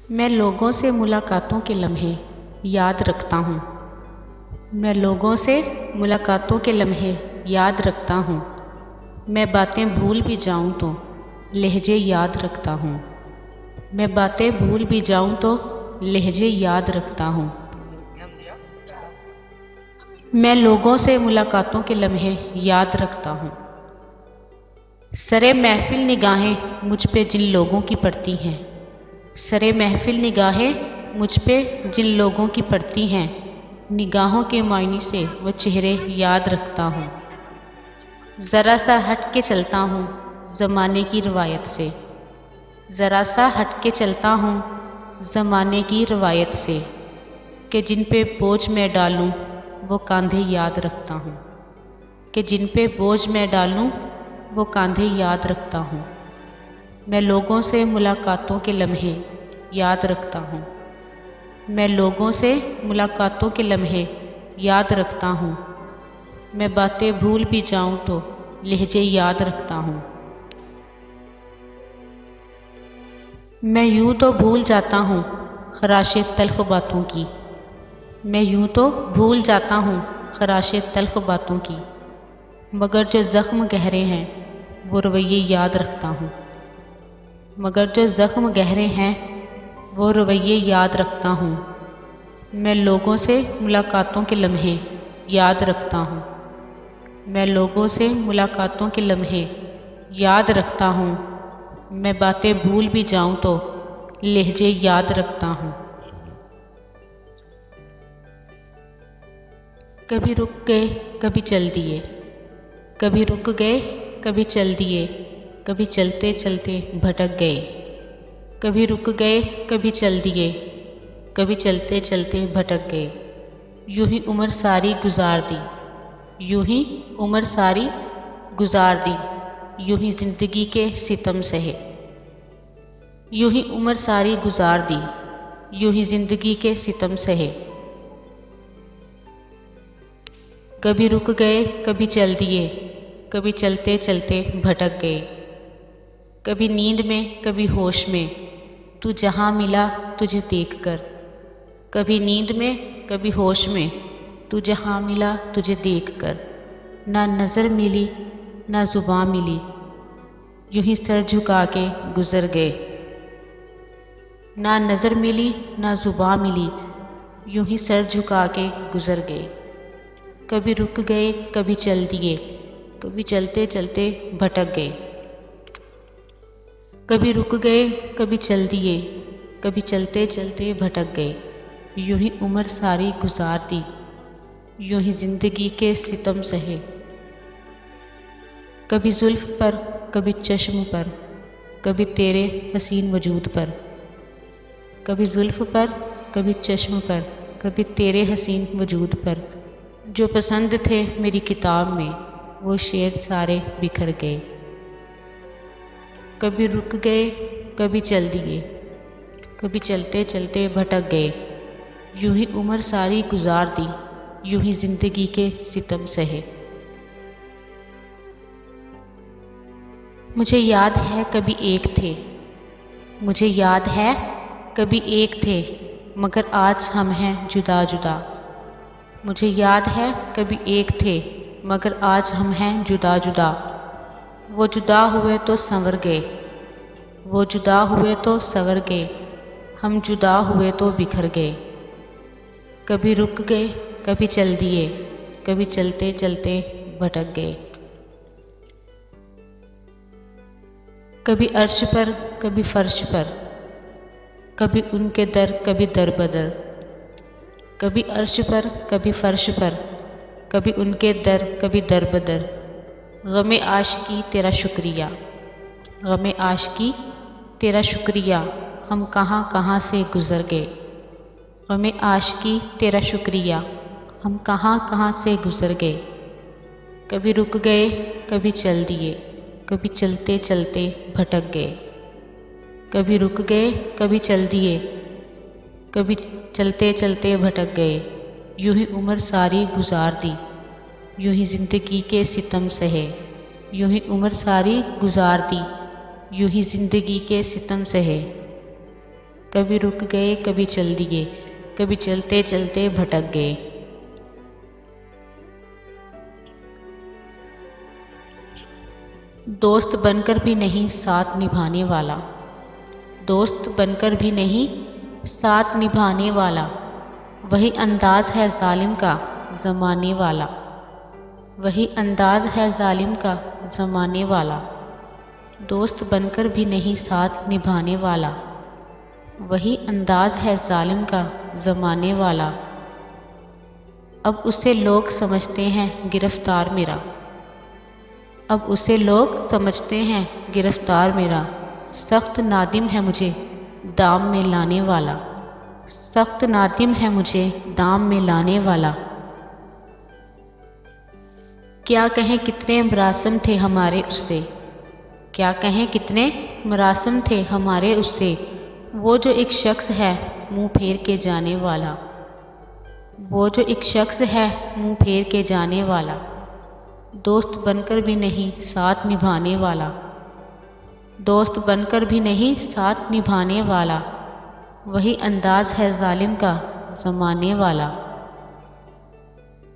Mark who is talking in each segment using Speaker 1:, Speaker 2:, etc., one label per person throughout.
Speaker 1: मैं लोगों से मुलाकातों के लम्हे याद रखता हूँ। मैं लोगों से मुलाकातों के लम्हे याद रखता हूँ। मैं बातें भूल भी जाऊँ तो लहजे याद रखता हूँ। मैं बातें भूल भी जाऊँ तो लहजे याद रखता हूँ। मैं लोगों से मुलाकातों के लम्हे याद रखता हूँ। सरे महफिल निगाहें मुझ पे जिन लोगों की पड़ती हैं, सरे महफिल निगाहें मुझ पे जिन लोगों की पड़ती हैं, निगाहों के मायने से वो चेहरे याद रखता हूँ। ज़रा सा हट के चलता हूँ ज़माने की रवायत से, ज़रा सा हट के चलता हूँ ज़माने की रवायत से, कि जिन पे बोझ मैं डालूँ वो कांधे याद रखता हूँ। कि जिन पे बोझ मैं डालूँ वो कांधे याद रखता हूँ। मैं लोगों से मुलाकातों के लम्हे याद रखता हूँ। मैं लोगों से मुलाकातों के लम्हे याद रखता हूँ। मैं बातें भूल भी जाऊँ तो लहजे याद रखता हूँ। मैं यूँ तो भूल जाता हूँ खराशे तल्ख़ बातों की। मैं यूँ तो भूल जाता हूँ खराशे तल्ख़ बातों की, मगर जो ज़ख्म गहरे हैं वो रवैये याद रखता हूँ। मगर जो ज़ख्म गहरे हैं वो रवैये याद रखता हूँ। मैं लोगों से मुलाकातों के लम्हे याद रखता हूँ। मैं लोगों से मुलाकातों के लम्हे याद रखता हूँ। मैं बातें भूल भी जाऊँ तो लहजे याद रखता हूँ। कभी रुक गए कभी चल दिए, कभी रुक गए कभी चल दिए, कभी चलते चलते भटक गए। कभी रुक गए कभी चल दिए, कभी चलते चलते भटक गए। यूँ ही उम्र सारी गुजार दी, यूँ ही उम्र सारी गुजार दी, यूँ ही ज़िंदगी के सितम सहे। यूँ ही उम्र सारी गुजार दी, यूँ ही ज़िंदगी के सितम सहे। कभी रुक गए कभी चल दिए, कभी चलते चलते भटक गए। कभी नींद में कभी होश में तू जहाँ मिला तुझे देखकर। कभी नींद में कभी होश में तू जहाँ मिला तुझे देखकर। ना नज़र मिली ना ज़ुबान मिली, यूँ ही सर झुका के गुज़र गए। ना नज़र मिली ना ज़ुबान मिली, यूँ ही सर झुका के गुज़र गए। कभी रुक गए कभी चल दिए, कभी चलते चलते भटक गए। कभी रुक गए कभी चल दिए, कभी चलते चलते भटक गए। यूँ ही उम्र सारी गुजार दी, यूँ ही ज़िंदगी के सितम सहे। कभी जुल्फ़ पर कभी चश्म पर, कभी तेरे हसीन वजूद पर। कभी जुल्फ़ पर कभी चश्म पर, कभी तेरे हसीन वजूद पर। जो पसंद थे मेरी किताब में वो शेर सारे बिखर गए। कभी रुक गए कभी चल दिए, कभी चलते चलते भटक गए। यूँ ही उम्र सारी गुजार दी, यूँ ही ज़िंदगी के सितम सहे। मुझे याद है कभी एक थे, मुझे याद है कभी एक थे, मगर आज हम हैं जुदा जुदा। मुझे याद है कभी एक थे, मगर आज हम हैं जुदा जुदा। वो जुदा हुए तो संवर गए, वो जुदा हुए तो संवर गए, हम जुदा हुए तो बिखर गए। कभी रुक गए कभी चल दिए, कभी चलते चलते भटक गए। कभी अर्श पर कभी फर्श पर, कभी उनके दर कभी दर बदर। कभी अर्श पर कभी फर्श पर, कभी उनके दर कभी दर बदर। ग़मे आशिकी तेरा शुक्रिया, ग़मे आशिकी तेरा शुक्रिया, हम कहाँ कहाँ से गुज़र गए। ग़मे आशिकी तेरा शुक्रिया, हम कहाँ कहाँ से गुज़र गए। कभी रुक गए कभी चल दिए, कभी चलते चलते भटक गए। कभी रुक गए कभी चल दिए, कभी चलते चलते भटक गए। यूँ ही उम्र सारी गुजार दी, यूँ ही ज़िंदगी के सितम सहे। यूँ ही उम्र सारी गुजार दी, यूँ ही ज़िंदगी के सितम सहे। कभी रुक गए, कभी चल दिए, कभी चलते चलते भटक गए। दोस्त बनकर भी नहीं साथ निभाने वाला, दोस्त बनकर भी नहीं साथ निभाने वाला, वही अंदाज़ है जालिम का ज़माने वाला, वही अंदाज़ है जालिम का ज़माने वाला। दोस्त बनकर भी नहीं साथ निभाने वाला, वही अंदाज़ है जालिम का ज़माने वाला। अब उसे लोग समझते हैं गिरफ़्तार मेरा, अब उसे लोग समझते हैं गिरफ़्तार मेरा। सख्त नादिम है मुझे दाम में लाने वाला, सख्त नादिम है मुझे दाम में लाने वाला। क्या कहें कितने मरासिम थे हमारे उससे, क्या कहें कितने मरासिम थे हमारे उससे। वो जो एक शख्स है मुँह फेर के जाने वाला, वो जो एक शख्स है मुँह फेर के जाने वाला। दोस्त बनकर भी नहीं साथ निभाने वाला, दोस्त बनकर भी नहीं साथ निभाने वाला, वही अंदाज़ है जालिम का ज़माने वाला।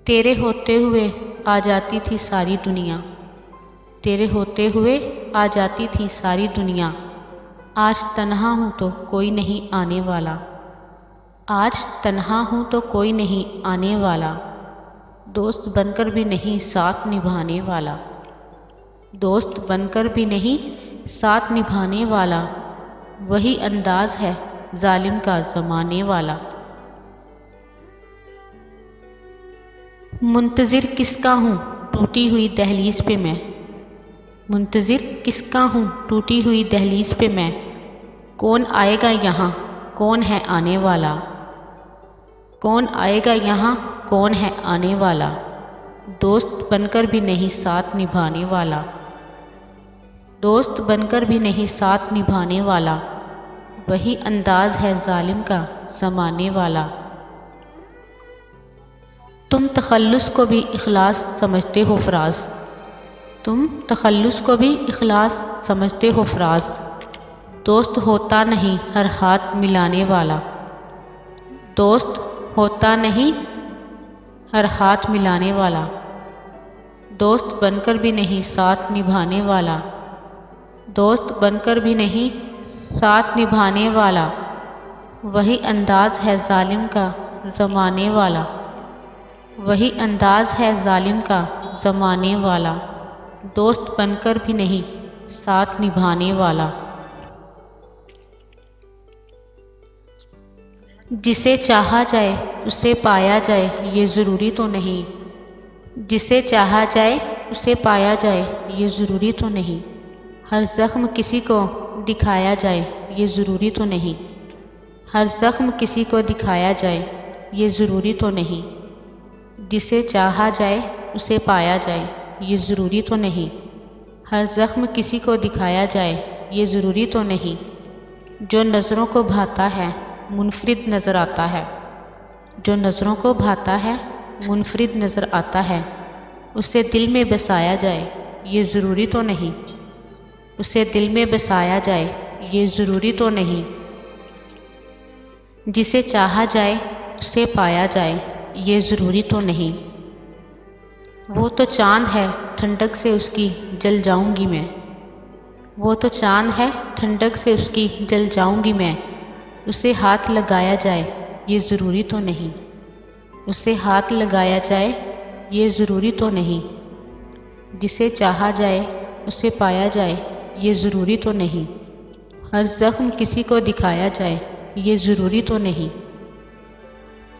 Speaker 1: तेरे होते हुए आ जाती थी सारी दुनिया, तेरे होते हुए आ जाती थी सारी दुनिया। आज तन्हा हूँ तो कोई नहीं आने वाला, आज तन्हा हूँ तो कोई नहीं आने वाला। दोस्त बनकर भी नहीं साथ निभाने वाला, दोस्त बनकर भी नहीं साथ निभाने वाला, वही अंदाज़ है जालिम का ज़माने वाला। मुंतज़िर किसका हूँ टूटी हुई दहलीज़ पे मैं, मुंतज़िर किसका हूँ टूटी हुई दहलीज़ पे मैं। कौन आएगा यहाँ कौन है आने वाला, कौन आएगा यहाँ कौन है आने वाला। दोस्त बनकर भी नहीं साथ निभाने वाला, दोस्त बनकर भी नहीं साथ निभाने वाला, वही अंदाज़ है जालिम का ज़माने वाला। तुम तखल्लुस को भी इखलास समझते हो फ़राज़, तुम तखल्लुस को भी इखलास समझते हो फ़राज़। दोस्त होता नहीं हर हाथ मिलाने वाला, दोस्त होता नहीं हर हाथ मिलाने वाला, दोस्त बनकर भी नहीं साथ निभाने वाला, दोस्त बनकर भी नहीं साथ निभाने वाला, वही अंदाज़ है जालिम का ज़माने वाला, वही अंदाज़ है जालिम का ज़माने वाला। दोस्त बनकर भी नहीं साथ निभाने वाला। जिसे चाहा जाए उसे पाया जाए ये ज़रूरी तो नहीं, जिसे चाहा जाए उसे पाया जाए ये ज़रूरी तो नहीं। हर ज़ख्म किसी को दिखाया जाए ये ज़रूरी तो नहीं, हर ज़ख्म किसी को दिखाया जाए ये ज़रूरी तो नहीं। जिसे चाहा जाए उसे पाया जाए ये ज़रूरी तो नहीं, हर ज़ख्म किसी को दिखाया जाए ये ज़रूरी तो नहीं। जो नज़रों को भाता है मुनफरिद नज़र आता है, जो नज़रों को भाता है मुनफरिद नज़र आता है। उसे दिल में बसाया जाए ये ज़रूरी तो नहीं, उसे दिल में बसाया जाए ये ज़रूरी तो नहीं। जिसे चाहा जाए उसे पाया जाए ये ज़रूरी तो नहीं। वो तो चाँद है ठंडक से उसकी जल जाऊंगी मैं, वो तो चाँद है ठंडक से उसकी जल जाऊंगी मैं। उसे हाथ लगाया जाए ये ज़रूरी तो नहीं, उसे हाथ लगाया जाए ये ज़रूरी तो नहीं। जिसे चाहा जाए उसे पाया जाए ये ज़रूरी तो नहीं, हर ज़ख्म किसी को दिखाया जाए ये ज़रूरी तो नहीं।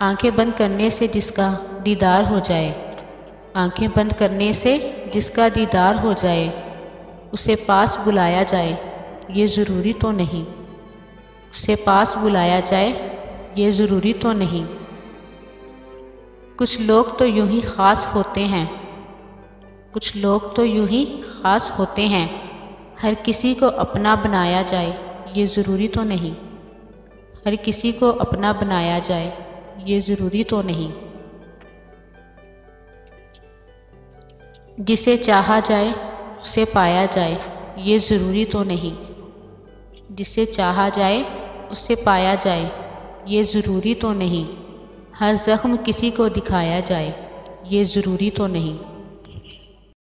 Speaker 1: आंखें बंद करने से जिसका दीदार हो जाए, आंखें बंद करने से जिसका दीदार हो जाए, उसे पास बुलाया जाए ये ज़रूरी तो नहीं, उसे पास बुलाया जाए ये ज़रूरी तो नहीं। कुछ लोग तो यूं ही ख़ास होते हैं, कुछ लोग तो यूं ही ख़ास होते हैं। हर किसी को अपना बनाया जाए ये ज़रूरी तो नहीं, हर किसी को अपना बनाया जाए ये ज़रूरी तो नहीं। जिसे चाहा जाए उसे पाया जाए ये ज़रूरी तो नहीं, जिसे चाहा जाए उसे पाया जाए, ये ज़रूरी तो नहीं। हर ज़ख्म किसी को दिखाया जाए, ये ज़रूरी तो नहीं।